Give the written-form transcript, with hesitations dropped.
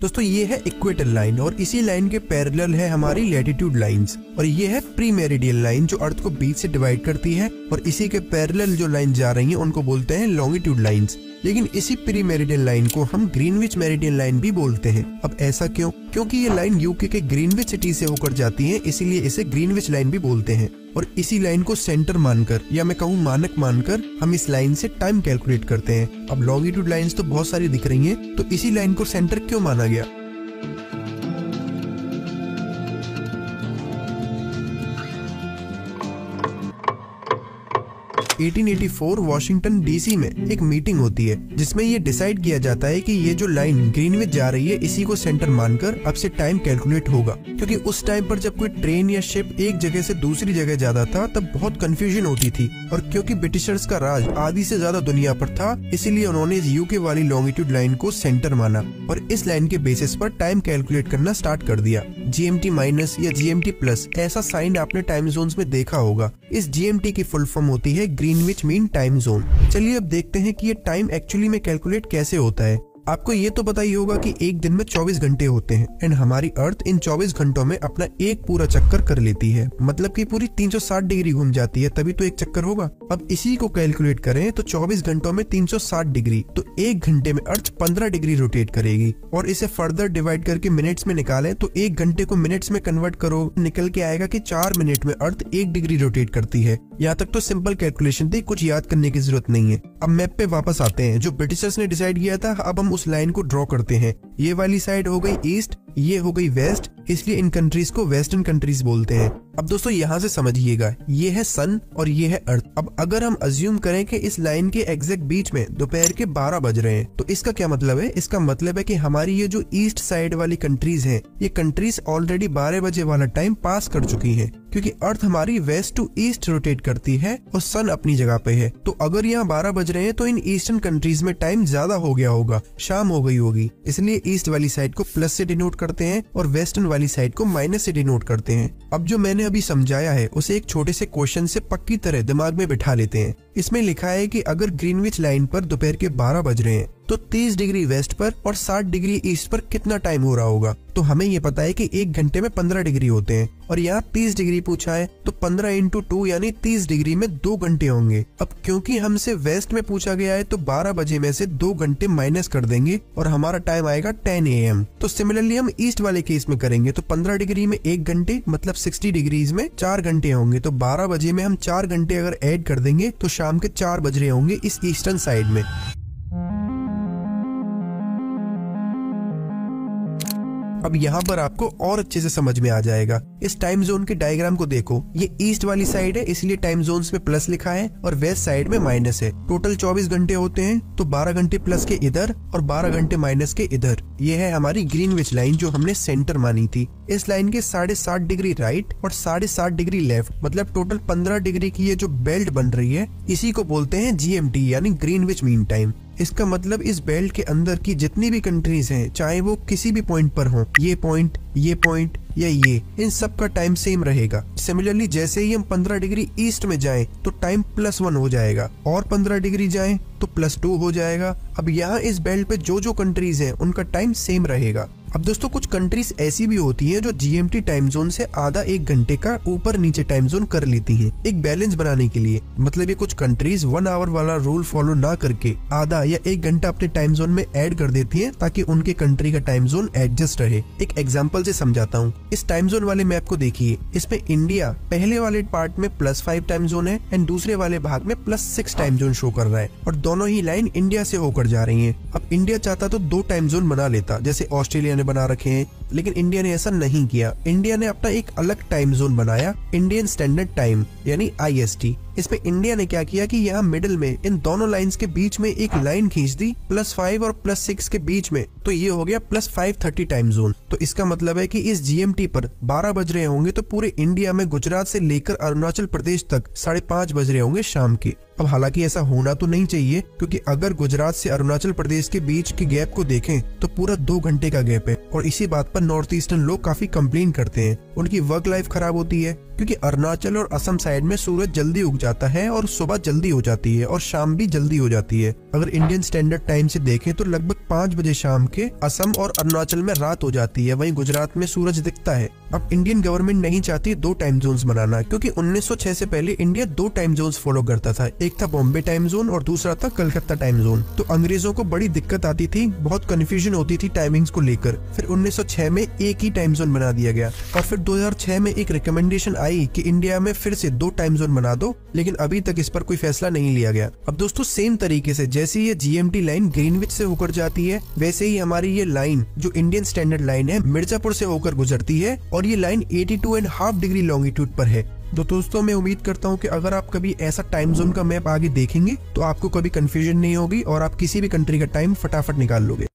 दोस्तों ये है इक्वेटर लाइन और इसी लाइन के पैरेलल है हमारी लैटिट्यूड लाइंस, और ये है प्री मेरिडियन लाइन जो अर्थ को बीच से डिवाइड करती है, और इसी के पैरेलल जो लाइन जा रही है उनको बोलते हैं लॉन्गिट्यूड लाइंस। लेकिन इसी प्री मेरिडियन लाइन को हम ग्रीनविच मेरिडियन लाइन भी बोलते हैं। अब ऐसा क्यों? क्योंकि ये लाइन यूके के ग्रीनविच सिटी से होकर जाती है, इसीलिए इसे ग्रीनविच लाइन भी बोलते हैं। और इसी लाइन को सेंटर मानकर या मैं कहूँ मानक मानकर हम इस लाइन से टाइम कैलकुलेट करते हैं। अब लॉन्गिट्यूड लाइंस तो बहुत सारी दिख रही हैं, तो इसी लाइन को सेंटर क्यों माना गया? 1884 वॉशिंगटन डीसी में एक मीटिंग होती है जिसमें ये डिसाइड किया जाता है कि ये जो लाइन ग्रीनविच जा रही है इसी को सेंटर मानकर अब से टाइम कैलकुलेट होगा। क्योंकि उस टाइम पर जब कोई ट्रेन या शिप एक जगह से दूसरी जगह जाता था तब बहुत कंफ्यूजन होती थी, और क्योंकि ब्रिटिशर्स का राज आधी से ज्यादा दुनिया पर था इसीलिए उन्होंने यूके वाली लॉन्गिट्यूड लाइन को सेंटर माना और इस लाइन के बेसिस पर टाइम कैलकुलेट करना स्टार्ट कर दिया। GMT माइनस या GMT प्लस ऐसा साइन आपने टाइम जोन्स में देखा होगा। इस GMT की फुल फॉर्म होती है ग्रीनविच मीन टाइम जोन। चलिए अब देखते हैं कि ये टाइम एक्चुअली में कैलकुलेट कैसे होता है। आपको ये तो पता ही होगा कि एक दिन में 24 घंटे होते हैं एंड हमारी अर्थ इन 24 घंटों में अपना एक पूरा चक्कर कर लेती है, मतलब कि पूरी 360 डिग्री घूम जाती है, तभी तो एक चक्कर होगा। अब इसी को कैलकुलेट करें तो 24 घंटों में 360 डिग्री, तो एक घंटे में अर्थ 15 डिग्री रोटेट करेगी। और इसे फर्दर डिवाइड करके मिनट्स में निकालें तो एक घंटे को मिनट्स में कन्वर्ट करो, निकल के आएगा कि 4 मिनट में अर्थ 1 डिग्री रोटेट करती है। यहाँ तक तो सिंपल कैलकुलेशन थी, कुछ याद करने की जरूरत नहीं है। अब मैप पे वापस आते हैं। जो ब्रिटिशर्स ने डिसाइड किया था, अब हम उस लाइन को ड्रॉ करते हैं। ये वाली साइड हो गई ईस्ट, ये हो गई वेस्ट, इसलिए इन कंट्रीज को वेस्टर्न कंट्रीज बोलते हैं। अब दोस्तों यहाँ से समझिएगा, ये है सन और ये है अर्थ। अब अगर हम अज्यूम करें कि इस लाइन के एग्जैक्ट बीच में दोपहर के 12 बज रहे हैं, तो इसका क्या मतलब है? इसका मतलब है कि हमारी ये जो ईस्ट साइड वाली कंट्रीज हैं, ये कंट्रीज ऑलरेडी 12 बजे वाला टाइम पास कर चुकी हैं, क्योंकि अर्थ हमारी वेस्ट टू ईस्ट रोटेट करती है और सन अपनी जगह पे है। तो अगर यहाँ 12 बज रहे हैं तो इन ईस्टर्न कंट्रीज में टाइम ज्यादा हो गया होगा, शाम हो गई होगी, इसलिए ईस्ट वाली साइड को प्लस से डिनोट करते हैं और वेस्टर्न वाली साइड को माइनस से डिनोट करते हैं। अब जो मैंने अभी समझाया है उसे एक छोटे से क्वेश्चन से पक्की तरह दिमाग में बिठा लेते हैं। इसमें लिखा है कि अगर ग्रीनविच लाइन पर दोपहर के 12 बज रहे हैं तो 30 डिग्री वेस्ट पर और 60 डिग्री ईस्ट पर कितना टाइम हो रहा होगा? तो हमें ये पता है कि एक घंटे में 15 डिग्री होते हैं और यहाँ 30 डिग्री पूछा है, तो 15 इंटू 2 यानी 30 डिग्री में 2 घंटे होंगे। अब क्योंकि हमसे वेस्ट में पूछा गया है तो 12 बजे में से 2 घंटे माइनस कर देंगे और हमारा टाइम आएगा 10 AM। तो सिमिलरली हम ईस्ट वाले केस में करेंगे तो 15 डिग्री में 1 घंटे मतलब 60 डिग्रीज में 4 घंटे होंगे। तो 12 बजे में हम 4 घंटे अगर ऐड कर देंगे तो शाम के 4 बज रहे होंगे इस ईस्टर्न साइड में। अब यहाँ पर आपको और अच्छे से समझ में आ जाएगा। इस टाइम जोन के डायग्राम को देखो, ये ईस्ट वाली साइड है इसलिए टाइम जोन्स में प्लस लिखा है और वेस्ट साइड में माइनस है। टोटल 24 घंटे होते हैं, तो 12 घंटे प्लस के इधर और 12 घंटे माइनस के इधर। ये है हमारी ग्रीनविच लाइन जो हमने सेंटर मानी थी। इस लाइन के 7.5 डिग्री राइट और 7.5 डिग्री लेफ्ट, मतलब टोटल 15 डिग्री की ये जो बेल्ट बन रही है इसी को बोलते हैं GMT यानी ग्रीनविच मीन टाइम। इसका मतलब इस बेल्ट के अंदर की जितनी भी कंट्रीज हैं, चाहे वो किसी भी पॉइंट पर हो, ये पॉइंट या ये, इन सब का टाइम सेम रहेगा। सिमिलरली जैसे ही हम 15 डिग्री ईस्ट में जाएं तो टाइम +1 हो जाएगा और 15 डिग्री जाएं तो +2 हो जाएगा। अब यहाँ इस बेल्ट पे जो जो कंट्रीज हैं उनका टाइम सेम रहेगा। अब दोस्तों कुछ कंट्रीज ऐसी भी होती हैं जो GMT टाइम जोन से आधा 1 घंटे का ऊपर नीचे टाइम जोन कर लेती हैं, एक बैलेंस बनाने के लिए। मतलब ये कुछ कंट्रीज 1 आवर वाला रूल फॉलो ना करके आधा या 1 घंटा अपने टाइम जोन में ऐड कर देती हैं ताकि उनके कंट्री का टाइम जोन एडजस्ट रहे। एक एग्जांपल से समझाता हूँ। इस टाइम जोन वाले मैप को देखिए, इसमें इंडिया पहले वाले पार्ट में +5 टाइम जोन है एंड दूसरे वाले भाग में +6 टाइम जोन शो कर रहा है और दोनों ही लाइन इंडिया से होकर जा रही है। अब इंडिया चाहता तो 2 टाइम जोन बना लेता जैसे ऑस्ट्रेलिया ने बना रखे हैं, लेकिन इंडिया ने ऐसा नहीं किया। इंडिया ने अपना एक अलग टाइम जोन बनाया, इंडियन स्टैंडर्ड टाइम यानी IST। इसमें इंडिया ने क्या किया कि यहाँ मिडिल में इन दोनों लाइंस के बीच में एक लाइन खींच दी +5 और +6 के बीच में, तो ये हो गया +5:30 टाइम जोन। तो इसका मतलब है कि इस GMT पर 12 बज रहे होंगे तो पूरे इंडिया में गुजरात से लेकर अरुणाचल प्रदेश तक 5:30 बज रहे होंगे शाम के। अब हालांकि ऐसा होना तो नहीं चाहिए, क्योंकि अगर गुजरात से अरुणाचल प्रदेश के बीच के गैप को देखें तो पूरा 2 घंटे का गैप है और इसी बात पर नॉर्थ ईस्टर्न लोग काफी कंप्लेन करते हैं। उनकी वर्क लाइफ खराब होती है क्योंकि अरुणाचल और असम साइड में सूरज जल्दी उग जाता है और सुबह जल्दी हो जाती है और शाम भी जल्दी हो जाती है। अगर इंडियन स्टैंडर्ड टाइम से देखें तो लगभग 5 बजे शाम के असम और अरुणाचल में रात हो जाती है, वहीं गुजरात में सूरज दिखता है। अब इंडियन गवर्नमेंट नहीं चाहती 2 टाइम जोन्स बनाना, क्योंकि 1906 से पहले इंडिया 2 टाइम जोन्स फॉलो करता था, एक था बॉम्बे टाइम जोन और दूसरा था कलकत्ता टाइम जोन। तो अंग्रेजों को बड़ी दिक्कत आती थी, बहुत कंफ्यूजन होती थी टाइमिंग्स को लेकर। फिर 1906 में एक ही टाइम जोन बना दिया गया और फिर 2006 में एक रिकमेंडेशन आई कि इंडिया में फिर से 2 टाइम जोन बना दो, लेकिन अभी तक इस पर कोई फैसला नहीं लिया गया। अब दोस्तों सेम तरीके से जैसे ये GMT लाइन ग्रीनविच से होकर जाती है, वैसे ही हमारी ये लाइन जो इंडियन स्टैंडर्ड लाइन है मिर्जापुर से होकर गुजरती है और ये लाइन 82.5 डिग्री लॉन्गिट्यूड पर है। तो दोस्तों मैं उम्मीद करता हूँ कि अगर आप कभी ऐसा टाइम जोन का मैप आगे देखेंगे तो आपको कभी कंफ्यूजन नहीं होगी और आप किसी भी कंट्री का टाइम फटाफट निकाल लोगे।